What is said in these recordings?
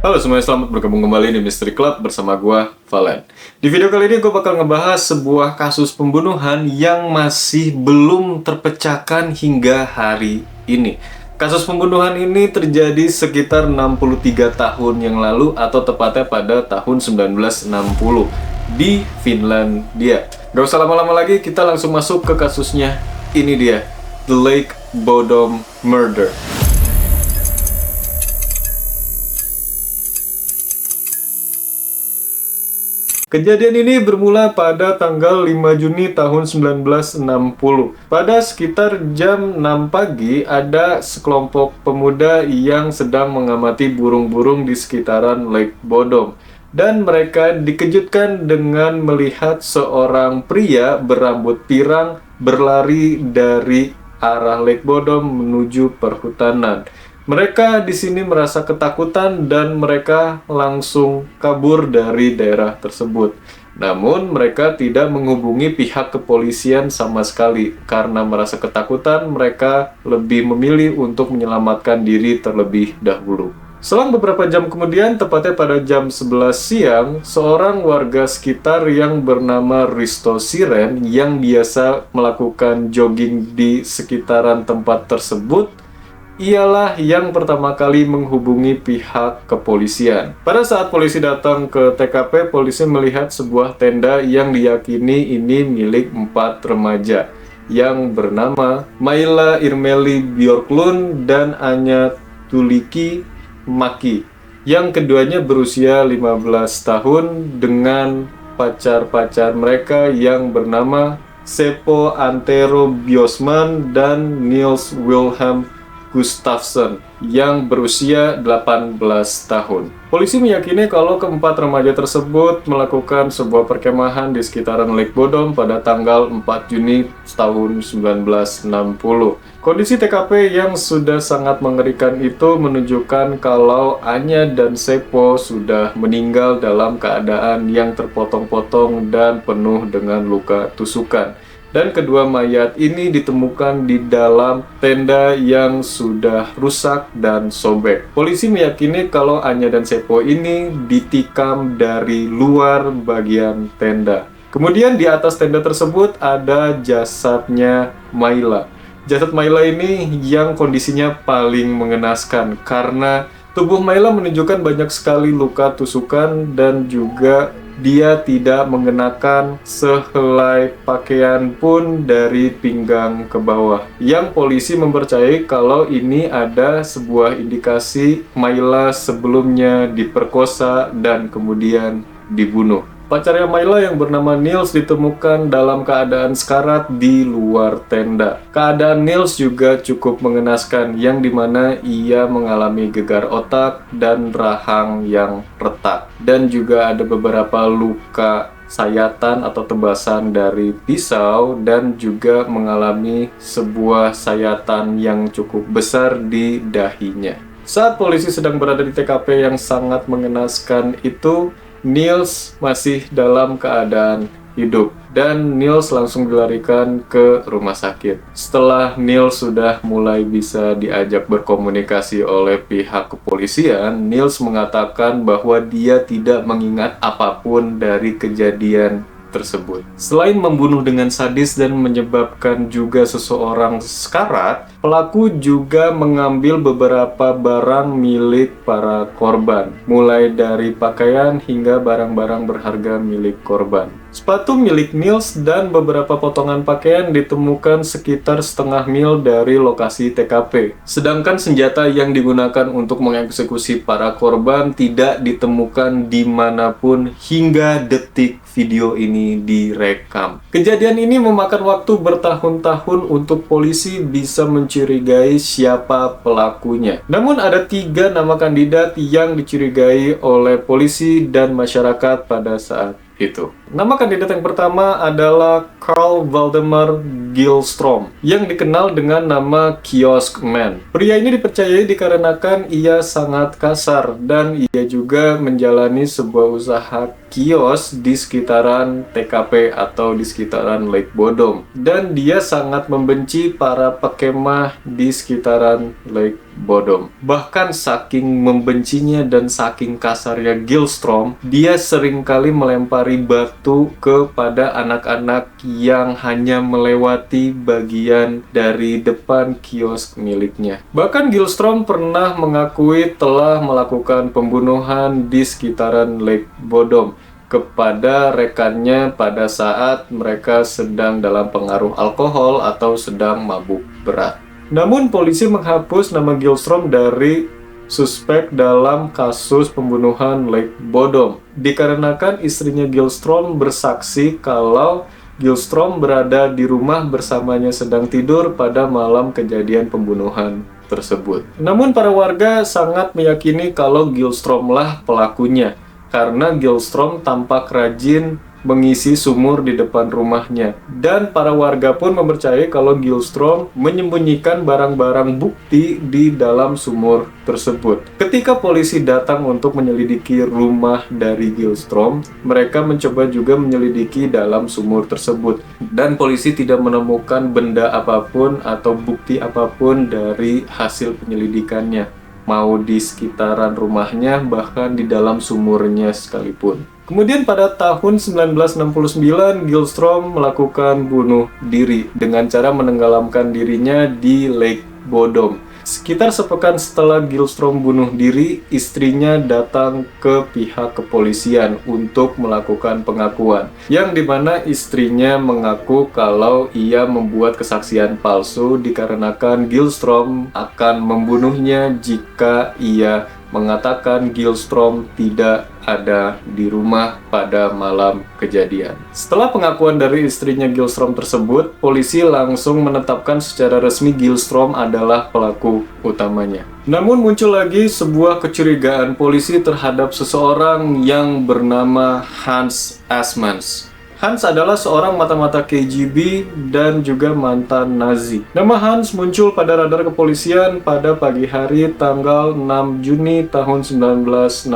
Halo semuanya, selamat bergabung kembali di Mystery Club bersama gua, Valen. Di video kali ini gue bakal ngebahas sebuah kasus pembunuhan yang masih belum terpecahkan hingga hari ini. Kasus pembunuhan ini terjadi sekitar 63 tahun yang lalu atau tepatnya pada tahun 1960 di Finlandia. Gak usah lama-lama lagi, kita langsung masuk ke kasusnya. Ini dia, The Lake Bodom Murder. Kejadian ini bermula pada tanggal 5 Juni tahun 1960. Pada sekitar jam 6 pagi, ada sekelompok pemuda yang sedang mengamati burung-burung di sekitaran Lake Bodom. Dan mereka dikejutkan dengan melihat seorang pria berambut pirang berlari dari arah Lake Bodom menuju perhutanan. Mereka di sini merasa ketakutan dan mereka langsung kabur dari daerah tersebut. Namun mereka tidak menghubungi pihak kepolisian sama sekali. Karena merasa ketakutan, mereka lebih memilih untuk menyelamatkan diri terlebih dahulu. Selang beberapa jam kemudian, tepatnya pada jam 11 siang, seorang warga sekitar yang bernama Risto Siren yang biasa melakukan jogging di sekitaran tempat tersebut ialah yang pertama kali menghubungi pihak kepolisian. Pada saat polisi datang ke TKP, polisi melihat sebuah tenda yang diyakini ini milik 4 remaja yang bernama Maila Irmeli Bjorklund dan Anya Tuliki Maki, yang keduanya berusia 15 tahun dengan pacar-pacar mereka yang bernama Seppo Antero Bjosman dan Nils Wilhelm Gustafsson yang berusia 18 tahun. Polisi meyakini kalau keempat remaja tersebut melakukan sebuah perkemahan di sekitaran Lake Bodom pada tanggal 4 Juni tahun 1960. Kondisi TKP yang sudah sangat mengerikan itu menunjukkan kalau Anya dan Seppo sudah meninggal dalam keadaan yang terpotong-potong dan penuh dengan luka tusukan. Dan kedua mayat ini ditemukan di dalam tenda yang sudah rusak dan sobek. Polisi meyakini kalau Anya dan Seppo ini ditikam dari luar bagian tenda. Kemudian di atas tenda tersebut ada jasadnya Maila. Jasad Maila ini yang kondisinya paling mengenaskan karena tubuh Maila menunjukkan banyak sekali luka tusukan dan juga dia tidak mengenakan sehelai pakaian pun dari pinggang ke bawah. Yang polisi mempercayai kalau ini ada sebuah indikasi Maila sebelumnya diperkosa dan kemudian dibunuh. Pacarnya Maila yang bernama Nils ditemukan dalam keadaan sekarat di luar tenda. Keadaan Nils juga cukup mengenaskan, yang dimana ia mengalami gegar otak dan rahang yang retak. Dan juga ada beberapa luka sayatan atau tebasan dari pisau dan juga mengalami sebuah sayatan yang cukup besar di dahinya. Saat polisi sedang berada di TKP yang sangat mengenaskan itu, Nils masih dalam keadaan hidup dan Nils langsung dilarikan ke rumah sakit. Setelah Nils sudah mulai bisa diajak berkomunikasi oleh pihak kepolisian, Nils mengatakan bahwa dia tidak mengingat apapun dari kejadian tersebut. Selain membunuh dengan sadis dan menyebabkan juga seseorang sekarat, pelaku juga mengambil beberapa barang milik para korban, mulai dari pakaian hingga barang-barang berharga milik korban. Sepatu milik Nils dan beberapa potongan pakaian ditemukan sekitar setengah mil dari lokasi TKP. Sedangkan senjata yang digunakan untuk mengeksekusi para korban tidak ditemukan dimanapun hingga detik video ini direkam. Kejadian ini memakan waktu bertahun-tahun untuk polisi bisa mencurigai siapa pelakunya. Namun ada 3 nama kandidat yang dicurigai oleh polisi dan masyarakat pada saat itu. Nama kandidat yang pertama adalah Carl Waldemar Gillstrom, yang dikenal dengan nama Kiosk Man. Pria ini dipercayai dikarenakan ia sangat kasar dan ia juga menjalani sebuah usaha kios di sekitaran TKP atau di sekitaran Lake Bodom. Dan dia sangat membenci para pekemah di sekitaran Lake Bodom. Bahkan saking membencinya dan saking kasarnya Gillstrom, dia seringkali melempari batu kepada anak-anak yang hanya melewati bagian dari depan kios miliknya. Bahkan Gillstrom pernah mengakui telah melakukan pembunuhan di sekitaran Lake Bodom kepada rekannya pada saat mereka sedang dalam pengaruh alkohol atau sedang mabuk berat. Namun polisi menghapus nama Gillstrom dari suspek dalam kasus pembunuhan Lake Bodom dikarenakan istrinya Gillstrom bersaksi kalau Gillstrom berada di rumah bersamanya sedang tidur pada malam kejadian pembunuhan tersebut. Namun para warga sangat meyakini kalau Gillstrom lah pelakunya karena Gillstrom tampak rajin mengisi sumur di depan rumahnya. Dan para warga pun mempercayai kalau Gillstrom menyembunyikan barang-barang bukti di dalam sumur tersebut. Ketika polisi datang untuk menyelidiki rumah dari Gillstrom, mereka mencoba juga menyelidiki dalam sumur tersebut. Dan polisi tidak menemukan benda apapun atau bukti apapun dari hasil penyelidikannya, mau di sekitaran rumahnya, bahkan di dalam sumurnya sekalipun. Kemudian pada tahun 1969, Gillstrom melakukan bunuh diri dengan cara menenggelamkan dirinya di Lake Bodom. Sekitar sepekan setelah Gillstrom bunuh diri, istrinya datang ke pihak kepolisian untuk melakukan pengakuan, yang dimana istrinya mengaku kalau ia membuat kesaksian palsu dikarenakan Gillstrom akan membunuhnya jika ia mengatakan Gillstrom tidak ada di rumah pada malam kejadian. Setelah pengakuan dari istrinya Gillstrom tersebut, polisi langsung menetapkan secara resmi Gillstrom adalah pelaku utamanya. Namun muncul lagi sebuah kecurigaan polisi terhadap seseorang yang bernama Hans Assmanns. Hans adalah seorang mata-mata KGB dan juga mantan Nazi. Nama Hans muncul pada radar kepolisian pada pagi hari tanggal 6 Juni tahun 1960,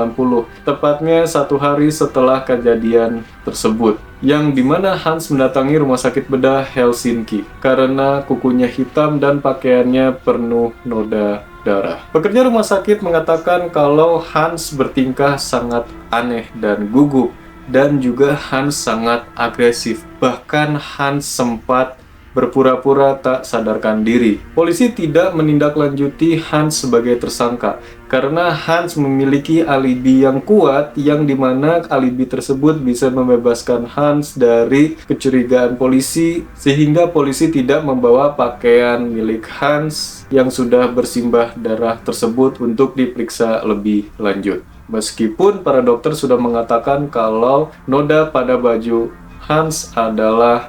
tepatnya satu hari setelah kejadian tersebut, yang dimana Hans mendatangi rumah sakit bedah Helsinki karena kukunya hitam dan pakaiannya penuh noda darah. Pekerja rumah sakit mengatakan kalau Hans bertingkah sangat aneh dan gugup, dan juga Hans sangat agresif. Bahkan Hans sempat berpura-pura tak sadarkan diri. Polisi tidak menindaklanjuti Hans sebagai tersangka karena Hans memiliki alibi yang kuat, yang dimana alibi tersebut bisa membebaskan Hans dari kecurigaan polisi, sehingga polisi tidak membawa pakaian milik Hans yang sudah bersimbah darah tersebut untuk diperiksa lebih lanjut. Meskipun para dokter sudah mengatakan kalau noda pada baju Hans adalah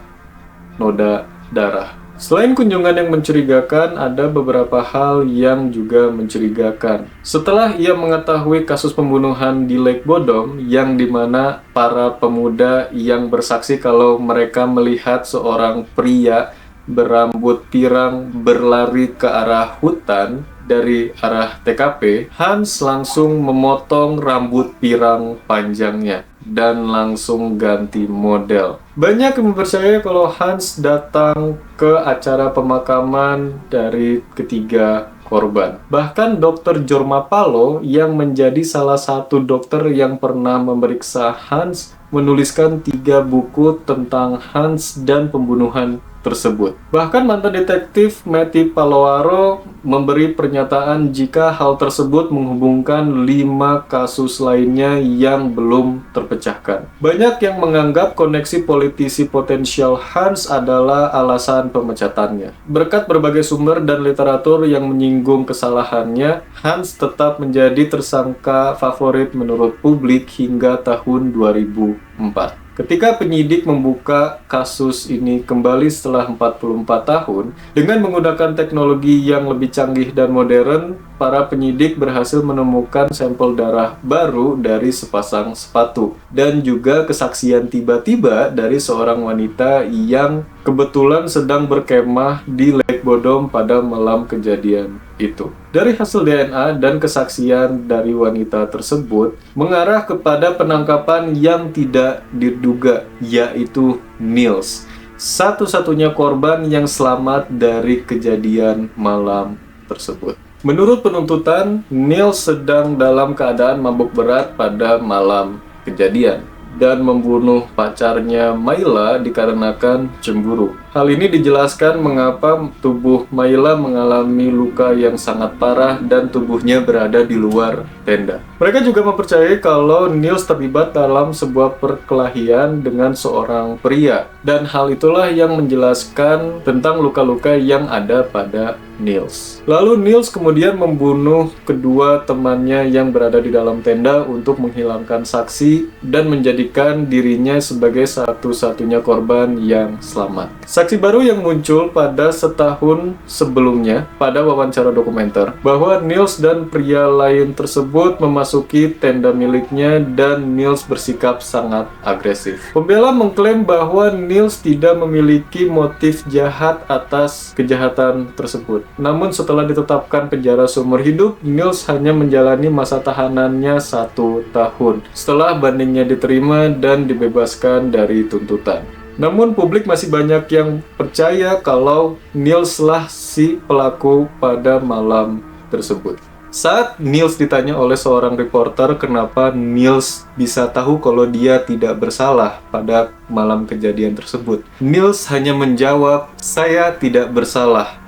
noda darah. Selain kunjungan yang mencurigakan, ada beberapa hal yang juga mencurigakan. Setelah ia mengetahui kasus pembunuhan di Lake Bodom, yang dimana para pemuda yang bersaksi kalau mereka melihat seorang pria berambut pirang berlari ke arah hutan dari arah TKP, Hans langsung memotong rambut pirang panjangnya dan langsung ganti model. Banyak yang mempercayai kalau Hans datang ke acara pemakaman dari ketiga korban. Bahkan Dr. Jorma Palo yang menjadi salah satu dokter yang pernah memeriksa Hans menuliskan 3 buku tentang Hans dan pembunuhan tersebut. Bahkan mantan detektif Matti Paloaro memberi pernyataan jika hal tersebut menghubungkan 5 kasus lainnya yang belum terpecahkan. Banyak yang menganggap koneksi politisi potensial Hans adalah alasan pemecatannya. Berkat berbagai sumber dan literatur yang menyinggung kesalahannya, Hans tetap menjadi tersangka favorit menurut publik hingga tahun 2004. Ketika penyidik membuka kasus ini kembali setelah 44 tahun, dengan menggunakan teknologi yang lebih canggih dan modern, para penyidik berhasil menemukan sampel darah baru dari sepasang sepatu, dan juga kesaksian tiba-tiba dari seorang wanita yang kebetulan sedang berkemah di Lake Bodom pada malam kejadian itu. Dari hasil DNA dan kesaksian dari wanita tersebut mengarah kepada penangkapan yang tidak diduga, yaitu Niels, satu-satunya korban yang selamat dari kejadian malam tersebut. Menurut penuntutan, Niels sedang dalam keadaan mabuk berat pada malam kejadian dan membunuh pacarnya Mayla dikarenakan cemburu. Hal ini dijelaskan mengapa tubuh Mayla mengalami luka yang sangat parah dan tubuhnya berada di luar tenda. Mereka juga mempercayai kalau Niels terlibat dalam sebuah perkelahian dengan seorang pria, dan hal itulah yang menjelaskan tentang luka-luka yang ada pada Niels. Lalu Niels kemudian membunuh kedua temannya yang berada di dalam tenda untuk menghilangkan saksi dan menjadikan dirinya sebagai satu-satunya korban yang selamat. Saksi baru yang muncul pada setahun sebelumnya pada wawancara dokumenter bahwa Niels dan pria lain tersebut memasuki tenda miliknya dan Niels bersikap sangat agresif. Pembela mengklaim bahwa Niels tidak memiliki motif jahat atas kejahatan tersebut. Namun setelah ditetapkan penjara seumur hidup, Niels hanya menjalani masa tahanannya 1 tahun setelah bandingnya diterima dan dibebaskan dari tuntutan. Namun publik masih banyak yang percaya kalau Niels lah si pelaku pada malam tersebut. Saat Niels ditanya oleh seorang reporter kenapa Niels bisa tahu kalau dia tidak bersalah pada malam kejadian tersebut, Niels hanya menjawab, "Saya tidak bersalah.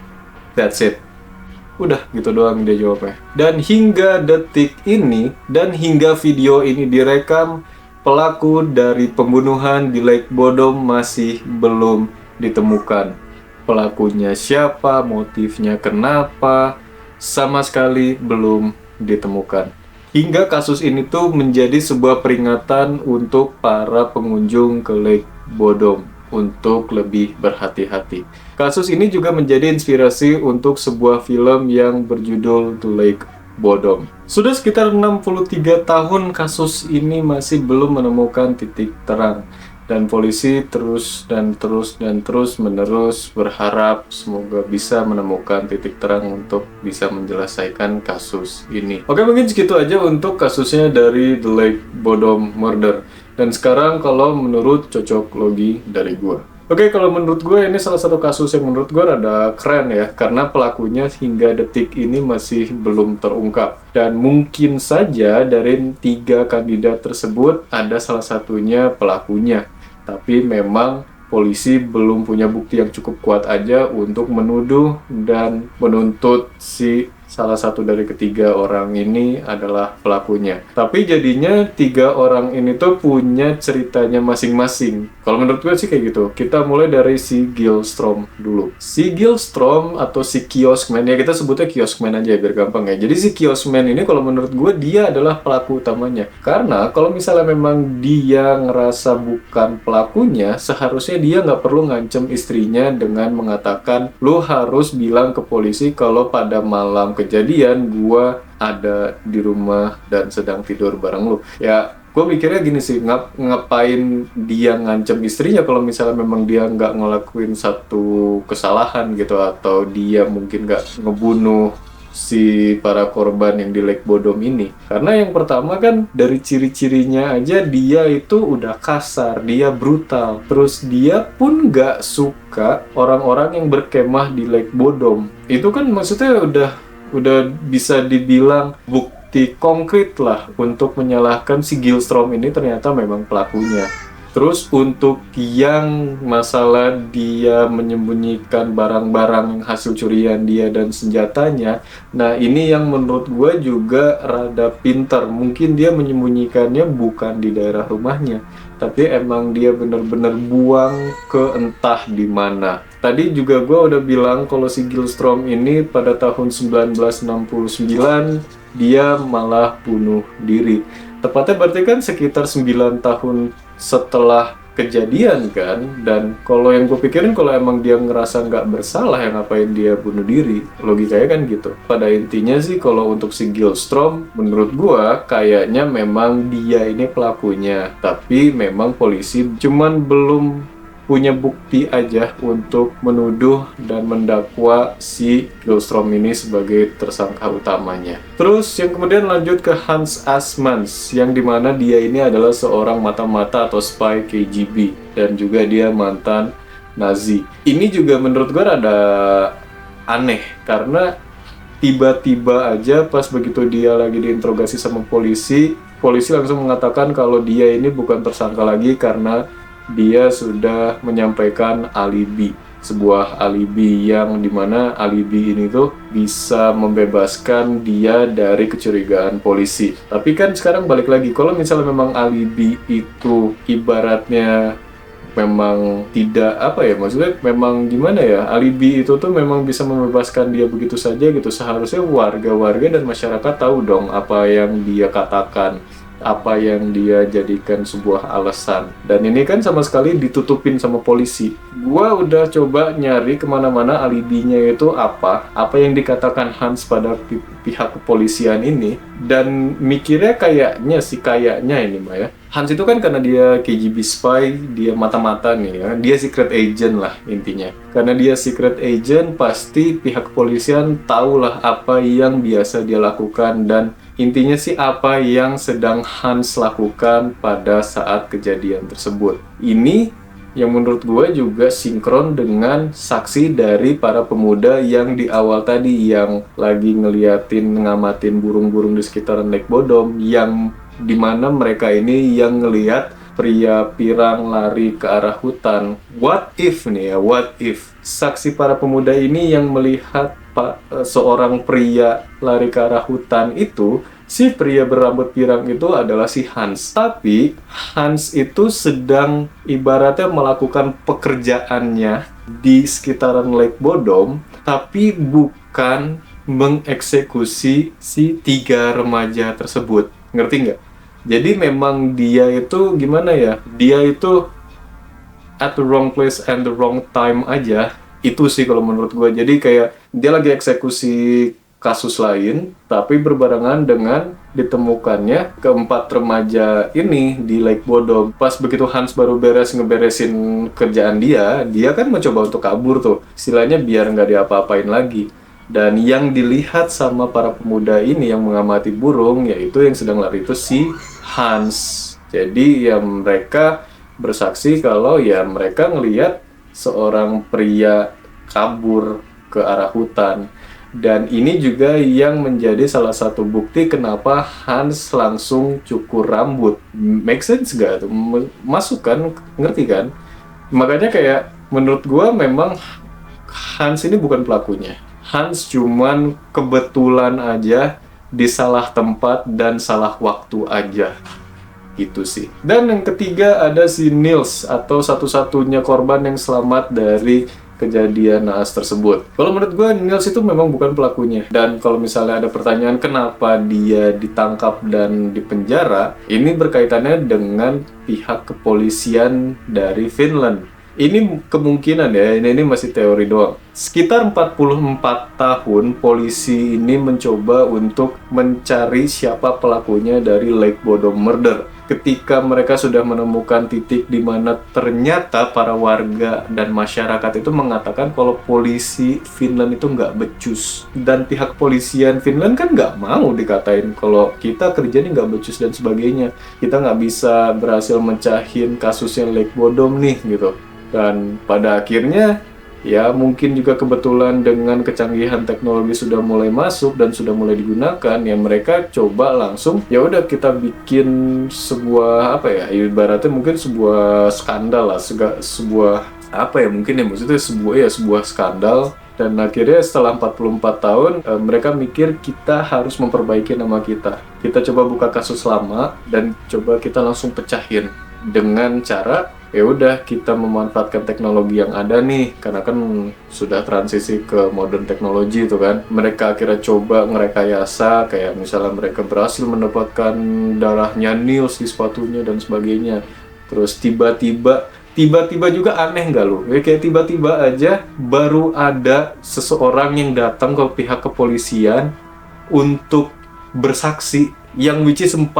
That's it." Udah gitu doang dia jawabnya. Dan hingga detik ini dan hingga video ini direkam, pelaku dari pembunuhan di Lake Bodom masih belum ditemukan. Pelakunya siapa, motifnya kenapa, sama sekali belum ditemukan. Hingga kasus ini tuh menjadi sebuah peringatan untuk para pengunjung ke Lake Bodom untuk lebih berhati-hati. Kasus ini juga menjadi inspirasi untuk sebuah film yang berjudul The Lake Bodom. Sudah sekitar 63 tahun kasus ini masih belum menemukan titik terang. Dan polisi terus menerus berharap semoga bisa menemukan titik terang untuk bisa menyelesaikan kasus ini. Oke, mungkin segitu aja untuk kasusnya dari The Lake Bodom Murder. Dan sekarang kalau menurut cocok logi dari gua. Oke, kalau menurut gue ini salah satu kasus yang menurut gue rada keren ya, karena pelakunya hingga detik ini masih belum terungkap. Dan mungkin saja dari 3 kandidat tersebut ada salah satunya pelakunya. Tapi memang polisi belum punya bukti yang cukup kuat aja untuk menuduh dan menuntut si salah satu dari ketiga orang ini adalah pelakunya. Tapi jadinya 3 orang ini tuh punya ceritanya masing-masing. Kalau menurut gue sih kayak gitu. Kita mulai dari si Gyllström dulu. Si Gyllström atau si Kioskman, ya kita sebutnya Kioskman aja biar gampang ya. Jadi si Kioskman ini kalau menurut gue dia adalah pelaku utamanya. Karena kalau misalnya memang dia ngerasa bukan pelakunya, seharusnya dia nggak perlu ngancem istrinya dengan mengatakan, "Lu harus bilang ke polisi kalau pada malam kejadian gua ada di rumah dan sedang tidur bareng lu." Ya, gue mikirnya gini sih, ngapain dia ngancem istrinya kalau misalnya memang dia nggak ngelakuin satu kesalahan gitu, atau dia mungkin nggak ngebunuh si para korban yang di Lake Bodom ini. Karena yang pertama kan dari ciri-cirinya aja dia itu udah kasar, dia brutal. Terus dia pun nggak suka orang-orang yang berkemah di Lake Bodom. Itu kan maksudnya udah bisa dibilang bukti konkret lah untuk menyalahkan si Gyllström ini ternyata memang pelakunya. Terus untuk yang masalah dia menyembunyikan barang-barang yang hasil curian dia dan senjatanya, nah ini yang menurut gue juga rada pintar. Mungkin dia menyembunyikannya bukan di daerah rumahnya, tapi emang dia bener-bener buang ke entah di mana. Tadi juga gue udah bilang kalau si Gyllström ini pada tahun 1969 dia malah bunuh diri. Tepatnya berarti kan sekitar 9 tahun setelah kejadian kan. Dan kalau yang gue pikirin, kalau emang dia ngerasa nggak bersalah, ya ngapain dia bunuh diri, logikanya kan gitu. Pada intinya sih kalau untuk si Gyllström, menurut gue kayaknya memang dia ini pelakunya, tapi memang polisi cuman belum punya bukti aja untuk menuduh dan mendakwa si Gyllström ini sebagai tersangka utamanya. Terus yang kemudian lanjut ke Hans Assmanns, yang dimana dia ini adalah seorang mata-mata atau spy KGB, dan juga dia mantan Nazi. Ini juga menurut gue rada aneh, karena tiba-tiba aja pas begitu dia lagi diinterogasi sama polisi, polisi langsung mengatakan kalau dia ini bukan tersangka lagi karena dia sudah menyampaikan alibi, sebuah alibi yang dimana alibi ini tuh bisa membebaskan dia dari kecurigaan polisi. Tapi kan sekarang balik lagi, kalau misalnya memang alibi itu ibaratnya memang tidak maksudnya memang gimana ya, alibi itu tuh memang bisa membebaskan dia begitu saja gitu, seharusnya warga-warga dan masyarakat tahu dong apa yang dia katakan, apa yang dia jadikan sebuah alasan. Dan ini kan sama sekali ditutupin sama polisi. Gua udah coba nyari kemana-mana alibinya itu apa yang dikatakan Hans pada pihak kepolisian ini, dan mikirnya kayaknya ini mah ya, Hans itu kan karena dia KGB spy, dia mata-mata nih ya, dia secret agent lah intinya. Karena dia secret agent, pasti pihak kepolisian tahulah apa yang biasa dia lakukan, dan intinya sih apa yang sedang Hans lakukan pada saat kejadian tersebut. Ini yang menurut gue juga sinkron dengan saksi dari para pemuda yang di awal tadi, yang lagi ngamatin burung-burung di sekitaran Lake Bodom, yang dimana mereka ini yang ngelihat pria pirang lari ke arah hutan. What if saksi para pemuda ini yang melihat seorang pria lari ke arah hutan itu, si pria berambut pirang itu adalah si Hans. Tapi Hans itu sedang ibaratnya melakukan pekerjaannya di sekitaran Lake Bodom, tapi bukan mengeksekusi si 3 remaja tersebut. Ngerti nggak? Jadi memang dia itu gimana ya, dia itu at the wrong place and the wrong time aja. Itu sih kalau menurut gue. Jadi kayak dia lagi eksekusi kasus lain, tapi berbarengan dengan ditemukannya keempat remaja ini di Lake Bodom. Pas begitu Hans baru ngeberesin kerjaan dia kan mencoba untuk kabur tuh, istilahnya biar nggak diapa-apain lagi. Dan yang dilihat sama para pemuda ini yang mengamati burung, yaitu yang sedang lari itu si Hans. Jadi ya mereka bersaksi kalau ya mereka ngelihat seorang pria kabur ke arah hutan. Dan ini juga yang menjadi salah satu bukti kenapa Hans langsung cukur rambut. Make sense gak tuh? Masuk kan? Ngerti kan? Makanya kayak menurut gua memang Hans ini bukan pelakunya. Hans cuman kebetulan aja di salah tempat dan salah waktu aja. Gitu sih. Dan yang ketiga ada si Niels, atau satu-satunya korban yang selamat dari kejadian naas tersebut. Kalau menurut gue, Niels itu memang bukan pelakunya. Dan kalau misalnya ada pertanyaan kenapa dia ditangkap dan dipenjara, ini berkaitannya dengan pihak kepolisian dari Finland. Ini kemungkinan ya, ini masih teori doang. Sekitar 44 tahun polisi ini mencoba untuk mencari siapa pelakunya dari Lake Bodom Murder. Ketika mereka sudah menemukan titik di mana ternyata para warga dan masyarakat itu mengatakan kalau polisi Finland itu nggak becus. Dan pihak kepolisian Finland kan nggak mau dikatain kalau kita kerjanya nggak becus dan sebagainya. Kita nggak bisa berhasil mencahin kasusnya Lake Bodom nih gitu. Dan pada akhirnya ya mungkin juga kebetulan dengan kecanggihan teknologi sudah mulai masuk dan sudah mulai digunakan, ya mereka coba langsung ya udah kita bikin sebuah ibaratnya mungkin sebuah skandal lah, sebuah mungkin ya maksudnya sebuah skandal. Dan akhirnya setelah 44 tahun mereka mikir kita harus memperbaiki nama kita. Kita coba buka kasus lama dan coba kita langsung pecahin dengan cara ya udah kita memanfaatkan teknologi yang ada nih, karena kan sudah transisi ke modern teknologi itu kan. Mereka akhirnya coba ngerekayasa, kayak misalnya mereka berhasil mendapatkan darahnya Niels di sepatunya dan sebagainya. Terus tiba-tiba juga aneh nggak lu? Ya, kayak tiba-tiba aja baru ada seseorang yang datang ke pihak kepolisian untuk bersaksi, yang which is 44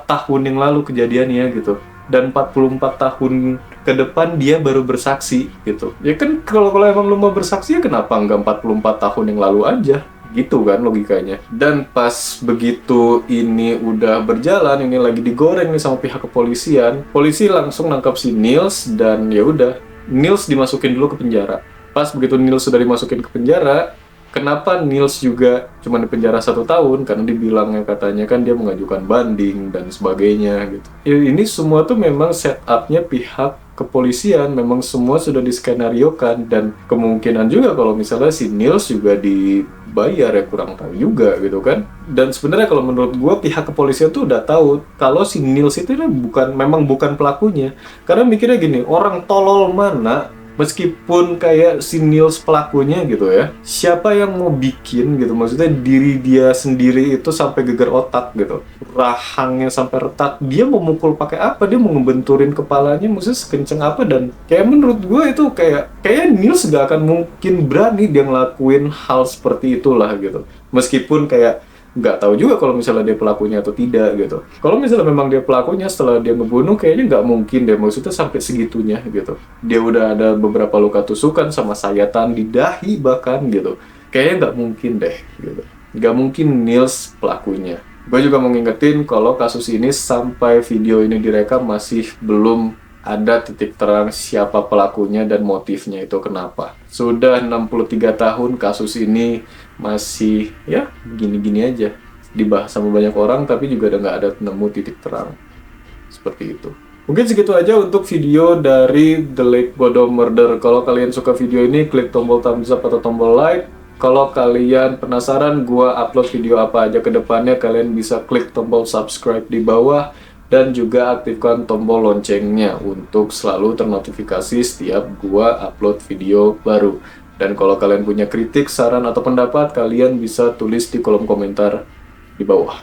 tahun yang lalu kejadiannya gitu. Dan 44 tahun ke depan dia baru bersaksi gitu. Ya kan kalau emang lu mau bersaksi ya kenapa nggak 44 tahun yang lalu aja? Gitu kan logikanya. Dan pas begitu ini udah berjalan, ini lagi digoreng nih sama pihak kepolisian, polisi langsung nangkap si Niels dan ya udah, Niels dimasukin dulu ke penjara. Pas begitu Niels sudah dimasukin ke penjara, kenapa Niels juga cuma di penjara 1 tahun? Karena dibilangnya katanya kan dia mengajukan banding dan sebagainya gitu. Ya, ini semua tuh memang setupnya pihak kepolisian, memang semua sudah diskenariokan, dan kemungkinan juga kalau misalnya si Niels juga dibayar ya kurang tahu juga gitu kan. Dan sebenarnya kalau menurut gue pihak kepolisian tuh udah tahu kalau si Niels itu memang bukan pelakunya, karena mikirnya gini, orang tolol mana meskipun kayak si Niels pelakunya gitu ya, siapa yang mau bikin gitu, maksudnya diri dia sendiri itu sampai geger otak gitu, rahangnya sampai retak, dia mau mukul pakai apa, dia mau ngebenturin kepalanya maksudnya sekenceng apa. Dan kayak menurut gue itu kayak Niels gak akan mungkin berani dia ngelakuin hal seperti itulah gitu, meskipun kayak nggak tahu juga kalau misalnya dia pelakunya atau tidak gitu. Kalau misalnya memang dia pelakunya, setelah dia ngebunuh, kayaknya nggak mungkin deh, maksudnya sampai segitunya gitu. Dia udah ada beberapa luka tusukan sama sayatan di dahi bahkan gitu. Kayaknya nggak mungkin deh gitu. Nggak mungkin Niels pelakunya. Gue juga mau ngingetin kalau kasus ini sampai video ini direkam masih belum ada titik terang siapa pelakunya dan motifnya itu kenapa. Sudah 63 tahun kasus ini masih ya gini-gini aja. Dibahas sama banyak orang tapi juga udah nggak ada nemu titik terang. Seperti itu. Mungkin segitu aja untuk video dari The Lake Godom Murder. Kalau kalian suka video ini, klik tombol thumbs up atau tombol like. Kalau kalian penasaran gua upload video apa aja ke depannya, kalian bisa klik tombol subscribe di bawah. Dan juga aktifkan tombol loncengnya untuk selalu ternotifikasi setiap gua upload video baru. Dan kalau kalian punya kritik, saran, atau pendapat, kalian bisa tulis di kolom komentar di bawah.